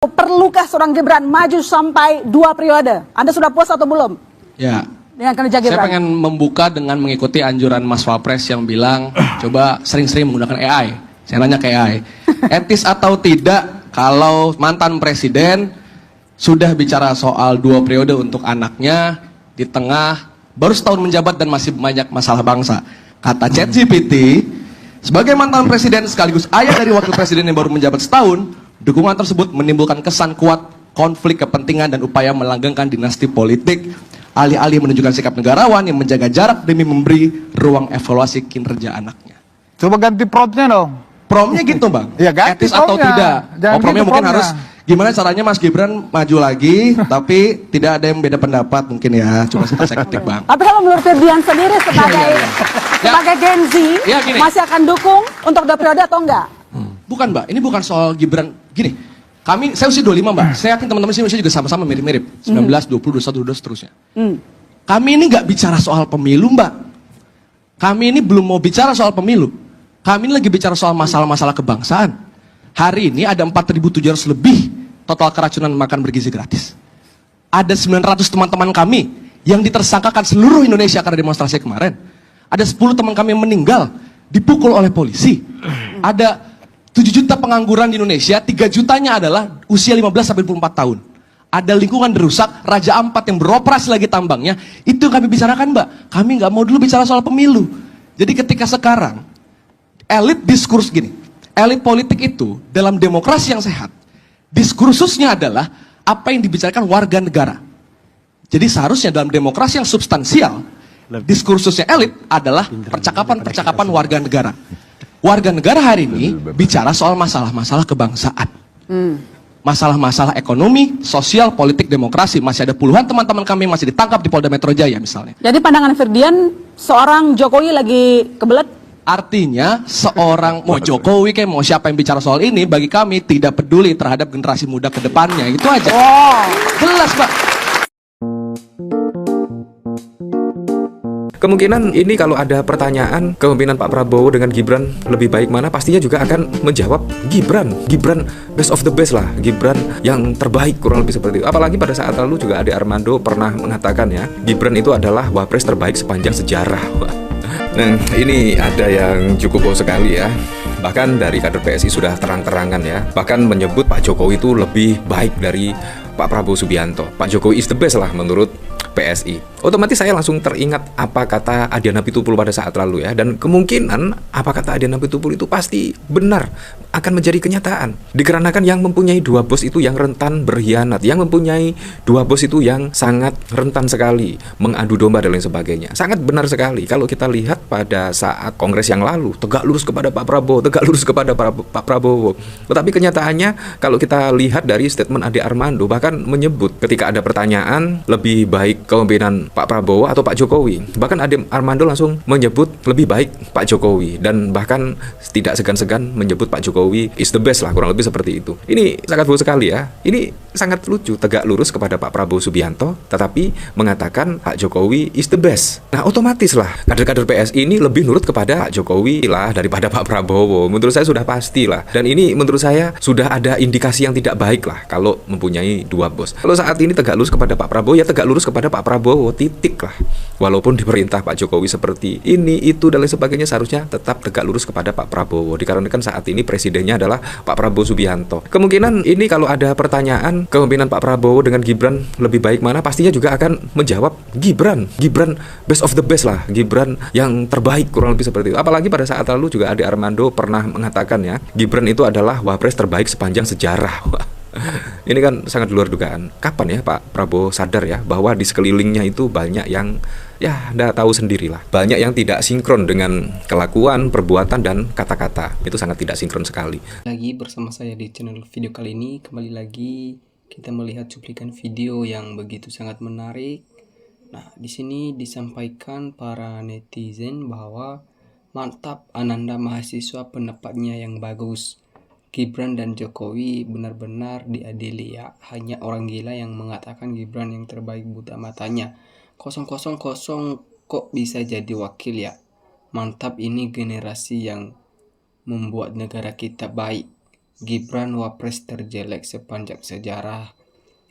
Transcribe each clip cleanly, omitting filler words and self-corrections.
Perlukah seorang Gibran maju sampai 2 periode? Anda sudah puas atau belum? Ya. Dengan kinerja Gibran. Saya pengen membuka dengan mengikuti anjuran Mas Wapres yang bilang coba sering-sering menggunakan AI. Saya nanya ke AI, etis atau tidak kalau mantan presiden sudah bicara soal 2 periode untuk anaknya di tengah baru setahun menjabat dan masih banyak masalah bangsa. Kata ChatGPT, sebagai mantan presiden sekaligus ayah dari wakil presiden yang baru menjabat setahun, dukungan tersebut menimbulkan kesan kuat konflik kepentingan dan upaya melanggengkan dinasti politik, alih-alih menunjukkan sikap negarawan yang menjaga jarak demi memberi ruang evaluasi kinerja anaknya. Coba ganti promptnya dong. Promnya gitu bang, Ya, ganti etis atau promnya. tidak? Jangan Promnya gitu mungkin promnya. harus gimana caranya Mas Gibran maju lagi, tapi tidak ada yang beda pendapat mungkin ya. Coba saya ketik bang. Tapi kalau menurut Ferdian sendiri sebagai Ya. sebagai Gen Z Ya, gini. masih akan dukung untuk 2 periode atau enggak? Bukan mbak, ini bukan soal Gibran. Gini, saya usia 25 mbak, saya yakin teman-teman sini usia juga sama-sama mirip-mirip. 19, 20, 21, 22 seterusnya. Kami ini nggak bicara soal pemilu mbak. Kami ini belum mau bicara soal pemilu. Kami ini lagi bicara soal masalah-masalah kebangsaan. Hari ini ada 4.700 lebih total keracunan makan bergizi gratis. Ada 900 teman-teman kami yang ditersangkakan seluruh Indonesia karena demonstrasi kemarin. Ada 10 teman kami yang meninggal, dipukul oleh polisi. Ada 7 juta pengangguran di Indonesia, 3 jutanya adalah usia 15-24 tahun. Ada lingkungan rusak, Raja Ampat yang beroperasi lagi tambangnya, itu yang kami bicarakan mbak. Kami nggak mau dulu bicara soal pemilu. Jadi ketika sekarang, elit diskurs gini, elit politik itu dalam demokrasi yang sehat, diskursusnya adalah apa yang dibicarakan warga negara. Jadi seharusnya dalam demokrasi yang substansial, diskursusnya elit adalah percakapan-percakapan warga negara. Warga negara hari ini bicara soal masalah-masalah kebangsaan. Masalah-masalah ekonomi, sosial, politik, demokrasi. Masih ada puluhan teman-teman kami yang masih ditangkap di Polda Metro Jaya misalnya. Jadi pandangan Ferdian seorang Jokowi lagi kebelet. Artinya seorang mau Jokowi kayak mau siapa yang bicara soal ini, bagi kami tidak peduli terhadap generasi muda ke depannya. Itu aja. Jelas Pak. Kemungkinan ini kalau ada pertanyaan kepemimpinan Pak Prabowo dengan Gibran lebih baik mana, pastinya juga akan menjawab Gibran best of the best lah, Gibran yang terbaik, kurang lebih seperti itu. Apalagi pada saat lalu juga Ade Armando pernah mengatakan ya, Gibran itu adalah wapres terbaik sepanjang sejarah. Nah ini ada yang cukup sekali ya. Bahkan dari kader PSI sudah terang-terangan ya, bahkan menyebut Pak Jokowi itu lebih baik dari Pak Prabowo Subianto. Pak Jokowi is the best lah menurut PSI. Otomatis saya langsung teringat apa kata Adiana Pitupul pada saat lalu ya, dan kemungkinan apa kata Adiana Pitupul itu pasti benar akan menjadi kenyataan. Dikarenakan yang mempunyai 2 bos itu yang rentan berkhianat, yang mempunyai 2 bos itu yang sangat rentan sekali mengadu domba dan lain sebagainya. Sangat benar sekali kalau kita lihat pada saat kongres yang lalu, tegak lurus kepada Pak Prabowo, tegak lurus kepada Pak Prabowo. Tetapi kenyataannya kalau kita lihat dari statement Ade Armando bahkan menyebut ketika ada pertanyaan lebih baik kepemimpinan Pak Prabowo atau Pak Jokowi, bahkan Ade Armando langsung menyebut lebih baik Pak Jokowi, dan bahkan tidak segan-segan menyebut Pak Jokowi is the best lah, kurang lebih seperti itu. Ini sangat bagus sekali ya. Ini sangat lucu, tegak lurus kepada Pak Prabowo Subianto tetapi mengatakan Pak Jokowi is the best. Nah otomatis lah kader-kader PSI ini lebih nurut kepada Pak Jokowi lah daripada Pak Prabowo. Menurut saya sudah pasti lah, dan ini menurut saya sudah ada indikasi yang tidak baik lah kalau mempunyai 2 bos. Kalau saat ini tegak lurus kepada Pak Prabowo, ya tegak lurus kepada Pak Prabowo, titik lah. Walaupun diperintah Pak Jokowi seperti ini, itu dan lain sebagainya, seharusnya tetap tegak lurus kepada Pak Prabowo. Dikarenakan saat ini presidennya adalah Pak Prabowo Subianto. Kemungkinan ini kalau ada pertanyaan kepemimpinan Pak Prabowo dengan Gibran lebih baik mana, pastinya juga akan menjawab Gibran best of the best lah, Gibran yang terbaik, kurang lebih seperti itu. Apalagi pada saat lalu juga Ade Armando pernah mengatakan ya, Gibran itu adalah wapres terbaik sepanjang sejarah. Ini kan sangat luar dugaan. Kapan ya Pak Prabowo sadar ya bahwa di sekelilingnya itu banyak yang ya Anda tahu sendirilah, banyak yang tidak sinkron dengan kelakuan, perbuatan, dan kata-kata. Itu sangat tidak sinkron sekali. Lagi bersama saya di channel video kali ini, kembali lagi kita melihat cuplikan video yang begitu sangat menarik. Nah, di sini disampaikan para netizen bahwa mantap Ananda mahasiswa pendapatnya yang bagus. Gibran dan Jokowi benar-benar diadili ya. Hanya orang gila yang mengatakan Gibran yang terbaik buta matanya. 000 kok bisa jadi wakil ya. Mantap, ini generasi yang membuat negara kita baik. Gibran wapres terjelek sepanjang sejarah.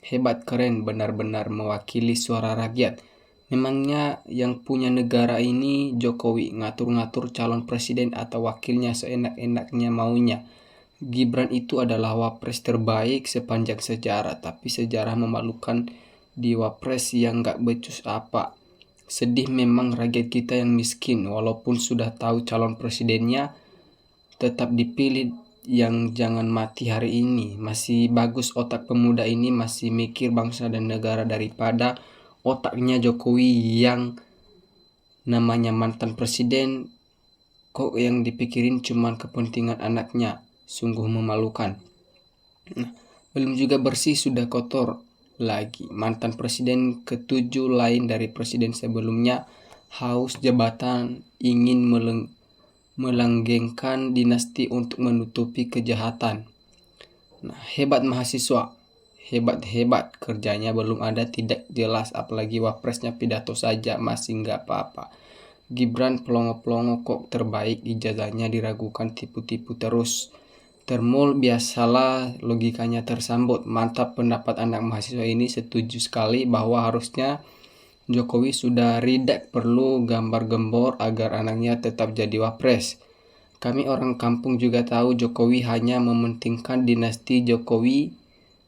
Hebat, keren, benar-benar mewakili suara rakyat. Memangnya yang punya negara ini Jokowi ngatur-ngatur calon presiden atau wakilnya seenak-enaknya maunya. Gibran itu adalah wapres terbaik sepanjang sejarah, tapi sejarah memalukan di wapres yang gak becus apa. Sedih memang rakyat kita yang miskin, walaupun sudah tahu calon presidennya, tetap dipilih yang jangan mati hari ini. Masih bagus otak pemuda ini, masih mikir bangsa dan negara daripada otaknya Jokowi yang namanya mantan presiden, kok yang dipikirin cuman kepentingan anaknya. Sungguh memalukan. Nah, belum juga bersih sudah kotor lagi. Mantan presiden ketujuh lain dari presiden sebelumnya haus jabatan, ingin melanggengkan dinasti untuk menutupi kejahatan. Nah, hebat mahasiswa. Hebat kerjanya belum ada, tidak jelas, apalagi wapresnya pidato saja masih nggak apa-apa. Gibran pelongo-pelongo kok terbaik, ijazahnya diragukan, tipu-tipu terus. Termul biasalah, logikanya tersambut. Mantap pendapat anak mahasiswa ini, setuju sekali bahwa harusnya Jokowi sudah ridak, perlu gambar gembor agar anaknya tetap jadi wapres. Kami orang kampung juga tahu Jokowi hanya mementingkan dinasti Jokowi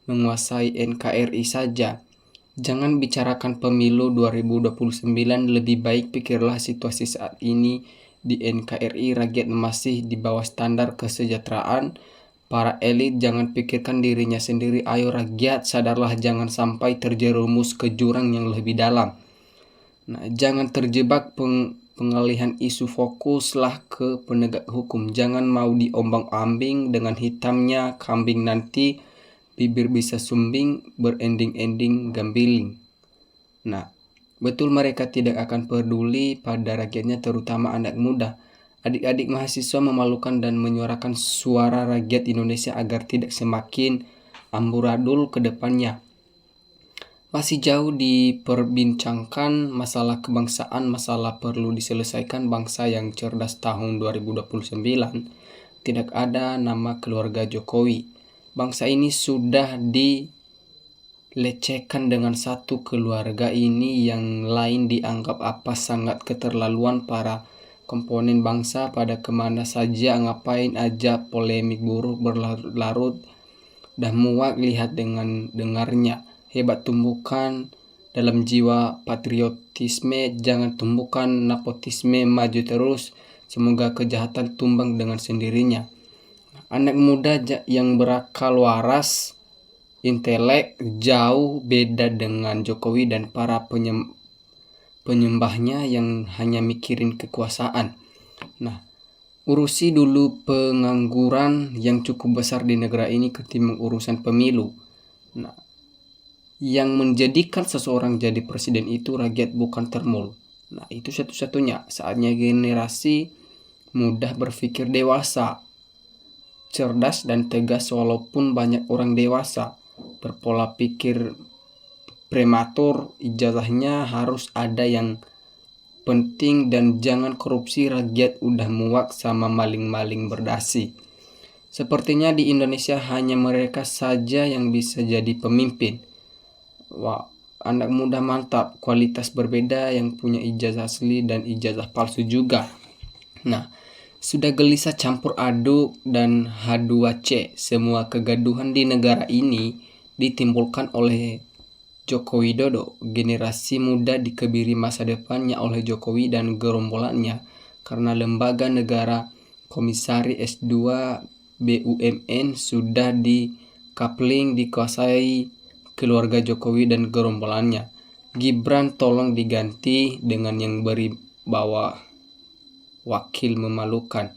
menguasai NKRI saja. Jangan bicarakan pemilu 2029, lebih baik pikirlah situasi saat ini di NKRI. Rakyat masih di bawah standar kesejahteraan. Para elit jangan pikirkan dirinya sendiri. Ayo rakyat, sadarlah, jangan sampai terjerumus ke jurang yang lebih dalam. Nah, jangan terjebak pengalihan isu, fokuslah ke penegak hukum. Jangan mau diombang-ambing dengan hitamnya kambing, nanti bibir bisa sumbing, berending-ending gambiling. Nah, betul mereka tidak akan peduli pada rakyatnya, terutama anak muda. Adik-adik mahasiswa memalukan dan menyuarakan suara rakyat Indonesia agar tidak semakin amburadul ke depannya. Masih jauh diperbincangkan masalah kebangsaan, masalah perlu diselesaikan bangsa yang cerdas tahun 2029. Tidak ada nama keluarga Jokowi. Bangsa ini sudah dilecehkan dengan satu keluarga ini, yang lain dianggap apa, sangat keterlaluan para komponen bangsa. Pada kemana saja, ngapain aja, polemik buruk berlarut-larut, dah muak lihat dengan dengarnya. Hebat tumbuhkan dalam jiwa patriotisme, jangan tumbuhkan nepotisme, maju terus, semoga kejahatan tumbang dengan sendirinya. Anak muda yang berakal waras, intelek, jauh beda dengan Jokowi dan para penyembahnya yang hanya mikirin kekuasaan. Nah, urusi dulu pengangguran yang cukup besar di negara ini ketimbang urusan pemilu. Nah, yang menjadikan seseorang jadi presiden itu rakyat, bukan termul. Nah, itu satu-satunya. Saatnya generasi muda berpikir dewasa, cerdas dan tegas, walaupun banyak orang dewasa berpola pikir prematur. Ijazahnya harus ada yang penting dan jangan korupsi. Rakyat udah muak sama maling-maling berdasi. Sepertinya di Indonesia hanya mereka saja yang bisa jadi pemimpin. Wah, anak muda mantap, kualitas berbeda, yang punya ijazah asli dan ijazah palsu juga. Nah, sudah gelisah campur aduk dan H2C. Semua kegaduhan di negara ini ditimbulkan oleh Joko Widodo. Generasi muda dikebiri masa depannya oleh Jokowi dan gerombolannya karena lembaga negara komisari S2 BUMN sudah dikapling, dikuasai keluarga Jokowi dan gerombolannya. Gibran tolong diganti dengan yang beri bawa wakil memalukan.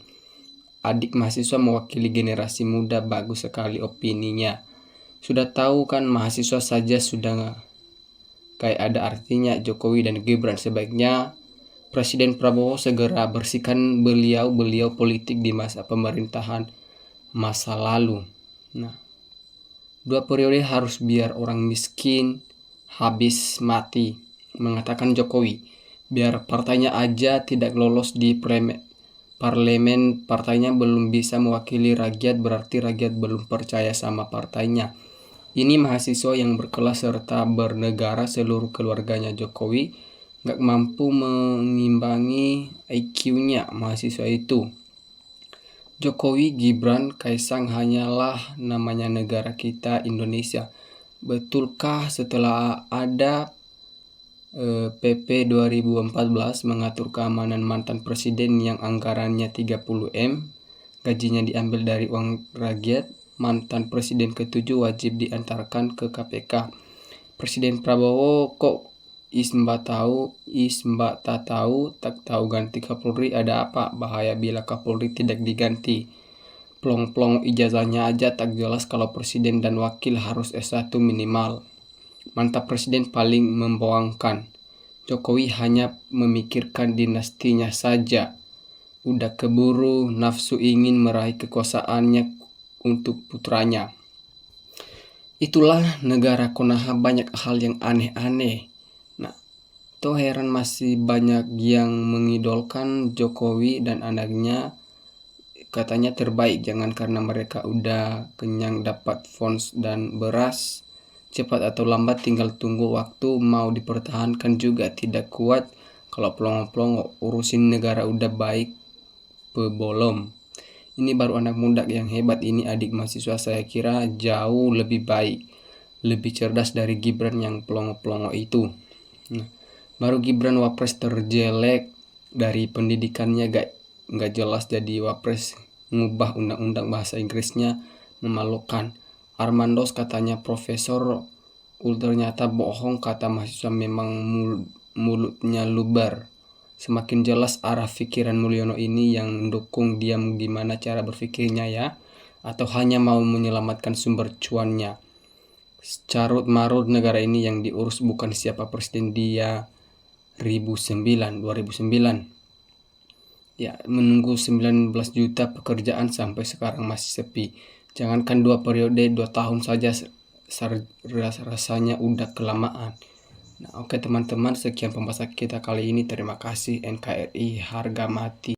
Adik mahasiswa mewakili generasi muda, bagus sekali opininya. Sudah tahu kan, mahasiswa saja sudah kayak ada artinya. Jokowi dan Gibran, sebaiknya Presiden Prabowo segera bersihkan beliau politik di masa pemerintahan masa lalu. Nah, 2 periode harus biar orang miskin habis mati, mengatakan Jokowi. Biar partainya aja tidak lolos di parlemen partainya belum bisa mewakili rakyat, berarti rakyat belum percaya sama partainya. Ini mahasiswa yang berkelas serta bernegara, seluruh keluarganya Jokowi nggak mampu mengimbangi IQ-nya mahasiswa itu. Jokowi, Gibran, Kaisang hanyalah namanya negara kita Indonesia. Betulkah setelah ada PP 2014 mengatur keamanan mantan presiden yang anggarannya 30M, gajinya diambil dari uang rakyat, mantan presiden ke-7 wajib diantarkan ke KPK. Presiden Prabowo kok ismbak tak tahu ganti Kapolri, ada apa? Bahaya bila Kapolri tidak diganti. Plong-plong ijazahnya aja tak jelas kalau presiden dan wakil harus S1 minimal. Mantap presiden paling memboangkan. Jokowi hanya memikirkan dinastinya saja. Udah keburu nafsu ingin meraih kekuasaannya untuk putranya. Itulah negara Konoha, banyak hal yang aneh-aneh. Nah, toh heran masih banyak yang mengidolkan Jokowi dan anaknya. Katanya terbaik, jangan karena mereka udah kenyang dapat fonds dan beras. Cepat atau lambat tinggal tunggu waktu, mau dipertahankan juga tidak kuat. Kalau pelongo-pelongo urusin negara udah baik belum. Ini baru anak muda yang hebat, ini adik mahasiswa saya kira jauh lebih baik, lebih cerdas dari Gibran yang pelongo-pelongo itu. Nah, baru Gibran wapres terjelek, dari pendidikannya gak jelas jadi wapres, ngubah undang-undang bahasa Inggrisnya memalukan. Armandos katanya profesor, ternyata bohong, kata mahasiswa memang mulutnya luber. Semakin jelas arah pikiran Mulyono ini yang mendukung dia, gimana cara berpikirnya ya? Atau hanya mau menyelamatkan sumber cuannya? Carut marut negara ini yang diurus bukan siapa presiden dia 2009. Ya, menunggu 19 juta pekerjaan sampai sekarang masih sepi. Jangankan 2 periode, 2 tahun saja rasanya udah kelamaan. Nah, oke teman-teman, sekian pembahasan kita kali ini. Terima kasih. NKRI harga mati.